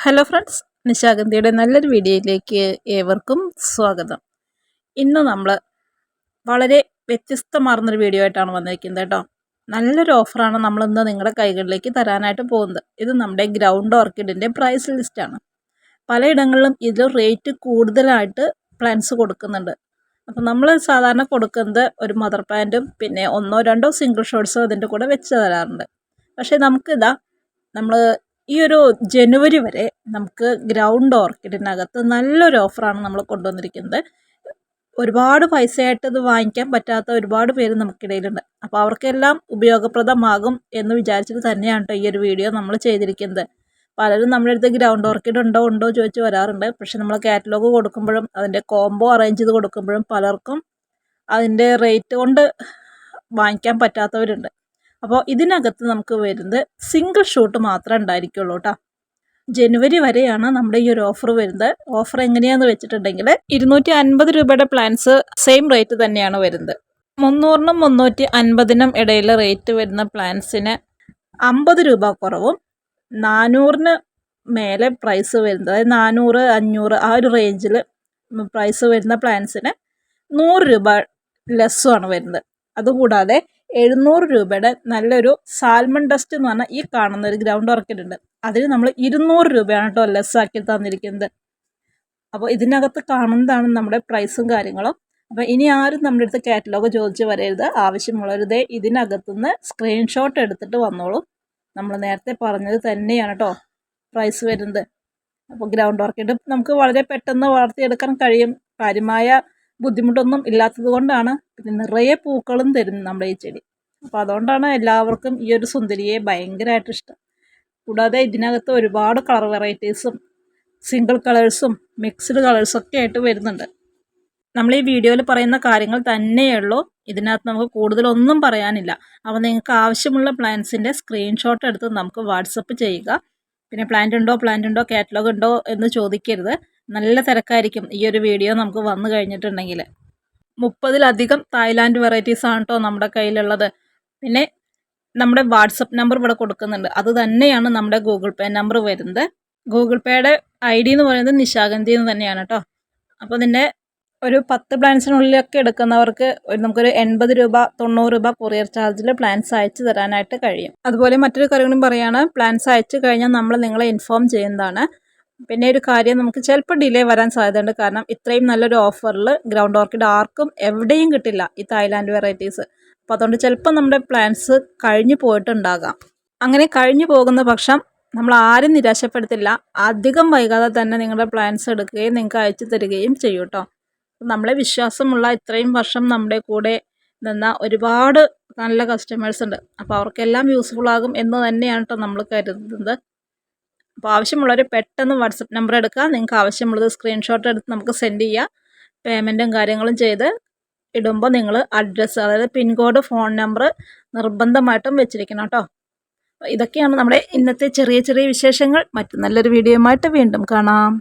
Hello friends, നിശാഗന്ധിയുടെ നല്ലൊരു വീഡിയോയിലേക്ക് ഏവർക്കും സ്വാഗതം. ഇന്ന് നമ്മൾ വളരെ വ്യത്യസ്തമാർന്നൊരു വീഡിയോ ആയിട്ടാണ് വന്നിരിക്കുന്നത് കേട്ടോ. നല്ലൊരു ഓഫറാണ് നമ്മളിന്ന് നിങ്ങളുടെ കൈകളിലേക്ക് തരാനായിട്ട് പോകുന്നത്. ഇത് നമ്മുടെ ഗ്രൗണ്ട് ഓർക്കിഡിൻ്റെ പ്രൈസ് ലിസ്റ്റാണ്. പലയിടങ്ങളിലും ഇത് റേറ്റ് കൂടുതലായിട്ട് പ്ലാന്റ്സ് കൊടുക്കുന്നുണ്ട്. അപ്പോൾ നമ്മൾ സാധാരണ കൊടുക്കുന്നത് ഒരു മദർ പ്ലാന്റും പിന്നെ ഒന്നോ രണ്ടോ സിംഗിൾ ഷോട്ട്സോ അതിൻ്റെ കൂടെ വെച്ച് തരാറുണ്ട്. പക്ഷേ നമുക്കിതാ നമ്മൾ ഈ ഒരു ജനുവരി വരെ നമുക്ക് ഗ്രൗണ്ട് ഓർക്കിഡിനകത്ത് നല്ലൊരു ഓഫറാണ് നമ്മൾ കൊണ്ടുവന്നിരിക്കുന്നത്. ഒരുപാട് പൈസയായിട്ട് ഇത് വാങ്ങിക്കാൻ പറ്റാത്ത ഒരുപാട് പേര് നമുക്കിടയിലുണ്ട്. അപ്പോൾ അവർക്കെല്ലാം ഉപയോഗപ്രദമാകും എന്ന് വിചാരിച്ചിട്ട് തന്നെയാണ് കേട്ടോ ഈ ഒരു വീഡിയോ നമ്മൾ ചെയ്തിരിക്കുന്നത്. പലരും നമ്മുടെ അടുത്ത് ഗ്രൗണ്ട് ഓർക്കിഡ് ഉണ്ടോ ചോദിച്ച് വരാറുണ്ട്. പക്ഷെ നമ്മൾ കാറ്റലോഗ് കൊടുക്കുമ്പോഴും അതിൻ്റെ കോംബോ അറേഞ്ച് ചെയ്ത് കൊടുക്കുമ്പോഴും പലർക്കും അതിൻ്റെ റേറ്റ് കൊണ്ട് വാങ്ങിക്കാൻ പറ്റാത്തവരുണ്ട്. അപ്പോൾ ഇതിനകത്ത് നമുക്ക് വരുന്നത് സിംഗിൾ ഷൂട്ട് മാത്രമേ ഉണ്ടായിരിക്കുള്ളൂ കേട്ടോ. ജനുവരി വരെയാണ് നമ്മുടെ ഈ ഒരു ഓഫർ വരുന്നത്. ഓഫർ എങ്ങനെയാണെന്ന് വെച്ചിട്ടുണ്ടെങ്കിൽ 250 രൂപയുടെ പ്ലാൻസ് സെയിം റേറ്റ് തന്നെയാണ് വരുന്നത്. 300-നും 350-നും ഇടയിൽ റേറ്റ് വരുന്ന പ്ലാൻസിന് 50 രൂപ കുറവും 400-ന് മേലെ പ്രൈസ് വരുന്നത്, അതായത് 400, 500 ആ ഒരു റേഞ്ചിൽ പ്രൈസ് വരുന്ന പ്ലാൻസിന് 100 രൂപ ലെസ്സുമാണ് വരുന്നത്. അതുകൂടാതെ 700 രൂപയുടെ നല്ലൊരു സാൽമൺ ഡസ്റ്റ് എന്ന് പറഞ്ഞാൽ ഈ കാണുന്ന ഒരു ഗ്രൗണ്ട് ഓർക്കിഡ് ഉണ്ട്. അതിന് നമ്മൾ 200 രൂപയാണ് കേട്ടോ ലെസ്സാക്കി തന്നിരിക്കുന്നത്. അപ്പോൾ ഇതിനകത്ത് കാണുന്നതാണ് നമ്മുടെ പ്രൈസും കാര്യങ്ങളും. അപ്പോൾ ഇനി ആരും നമ്മുടെ അടുത്ത് കാറ്റലോഗ് ചോദിച്ച് വരരുത്. ആവശ്യമുള്ളവരുതേ ഇതിനകത്തുനിന്ന് സ്ക്രീൻഷോട്ട് എടുത്തിട്ട് വന്നോളൂ. നമ്മൾ നേരത്തെ പറഞ്ഞത് തന്നെയാണ് കേട്ടോ പ്രൈസ് വരുന്നത്. അപ്പോൾ ഗ്രൗണ്ട് ഓർക്കിഡ് നമുക്ക് വളരെ പെട്ടെന്ന് വളർത്തിയെടുക്കാൻ കഴിയും. കാര്യമായ ബുദ്ധിമുട്ടൊന്നും ഇല്ലാത്തത് കൊണ്ടാണ്. പിന്നെ നിറയെ പൂക്കളും തരും നമ്മുടെ ഈ ചെടി. അപ്പോൾ അതുകൊണ്ടാണ് എല്ലാവർക്കും ഈ ഒരു സുന്ദരിയെ ഭയങ്കരമായിട്ട് ഇഷ്ടം. കൂടാതെ ഇതിനകത്ത് ഒരുപാട് കളർ വെറൈറ്റീസും സിംഗിൾ കളേഴ്സും മിക്സ്ഡ് കളേഴ്സൊക്കെ ആയിട്ട് വരുന്നുണ്ട്. നമ്മൾ ഈ വീഡിയോയിൽ പറയുന്ന കാര്യങ്ങൾ തന്നെയുള്ളൂ. ഇതിനകത്ത് നമുക്ക് കൂടുതലൊന്നും പറയാനില്ല. അപ്പോൾ നിങ്ങൾക്ക് ആവശ്യമുള്ള പ്ലാന്റ്സിൻ്റെ സ്ക്രീൻഷോട്ട് എടുത്ത് നമുക്ക് വാട്സപ്പ് ചെയ്യുക. പിന്നെ പ്ലാന്റ് ഉണ്ടോ കാറ്റലോഗ് ഉണ്ടോ എന്ന് ചോദിക്കരുത്. നല്ല തിരക്കായിരിക്കും ഈ ഒരു വീഡിയോ നമുക്ക് വന്നു കഴിഞ്ഞിട്ടുണ്ടെങ്കിൽ. 30-ലധികം തായ്ലാൻഡ് വെറൈറ്റീസ് ആണ് കേട്ടോ നമ്മുടെ കയ്യിലുള്ളത്. പിന്നെ നമ്മുടെ വാട്സപ്പ് നമ്പർ ഇവിടെ കൊടുക്കുന്നുണ്ട്. അത് തന്നെയാണ് നമ്മുടെ ഗൂഗിൾ പേ നമ്പർ വരുന്നത്. ഗൂഗിൾ പേയുടെ ID എന്ന് പറയുന്നത് നിശാഗന്ധി എന്ന് തന്നെയാണ് കേട്ടോ. അപ്പോൾ ഇതിൻ്റെ ഒരു 10 പ്ലാൻസിനുള്ളിലൊക്കെ എടുക്കുന്നവർക്ക് നമുക്കൊരു 80 രൂപ 90 രൂപ കൊറിയർ ചാർജിൽ പ്ലാൻസ് അയച്ചു തരാനായിട്ട് കഴിയും. അതുപോലെ മറ്റൊരു കാര്യങ്ങളും പറയുകയാണ്, പ്ലാൻസ് അയച്ചു കഴിഞ്ഞാൽ നമ്മൾ നിങ്ങളെ ഇൻഫോം ചെയ്യുന്നതാണ്. പിന്നെ ഒരു കാര്യം, നമുക്ക് ചിലപ്പോൾ ഡിലേ വരാൻ സാധ്യതയുണ്ട്. കാരണം ഇത്രയും നല്ലൊരു ഓഫറിൽ ഗ്രൗണ്ട് ഓർക്കിഡ് ആർക്കും എവിടെയും കിട്ടില്ല ഈ തായ്ലാൻഡ് വെറൈറ്റീസ്. അപ്പോൾ അതുകൊണ്ട് ചിലപ്പോൾ നമ്മുടെ പ്ലാൻസ് കഴിഞ്ഞു പോയിട്ടുണ്ടാകാം. അങ്ങനെ കഴിഞ്ഞു പോകുന്ന പക്ഷം നമ്മൾ ആരും നിരാശപ്പെടുത്തില്ല. അധികം വൈകാതെ തന്നെ നിങ്ങളുടെ പ്ലാൻസ് എടുക്കുകയും നിങ്ങൾക്ക് അയച്ചു തരികയും ചെയ്യും കേട്ടോ. നമ്മളെ വിശ്വാസമുള്ള ഇത്രയും വർഷം നമ്മുടെ കൂടെ നിന്ന ഒരുപാട് നല്ല കസ്റ്റമേഴ്സ് ഉണ്ട്. അപ്പോൾ അവർക്കെല്ലാം യൂസ്ഫുൾ ആകും എന്ന് തന്നെയാണ് കേട്ടോ നമ്മൾ കരുതുന്നത്. അപ്പോൾ ആവശ്യമുള്ളവർ പെട്ടെന്ന് വാട്സപ്പ് നമ്പർ എടുക്കുക. നിങ്ങൾക്ക് ആവശ്യമുള്ളത് സ്ക്രീൻഷോട്ട് എടുത്ത് നമുക്ക് സെൻഡ് ചെയ്യുക. പേയ്മെൻറ്റും കാര്യങ്ങളും ചെയ്ത് ഇടുമ്പോൾ നിങ്ങൾ അഡ്രസ്സ്, അതായത് പിൻകോഡ്, ഫോൺ നമ്പർ നിർബന്ധമായിട്ടും വെച്ചിരിക്കണം കേട്ടോ. ഇതൊക്കെയാണ് നമ്മുടെ ഇന്നത്തെ ചെറിയ ചെറിയ വിശേഷങ്ങൾ. മറ്റു നല്ലൊരു വീഡിയോയുമായിട്ട് വീണ്ടും കാണാം.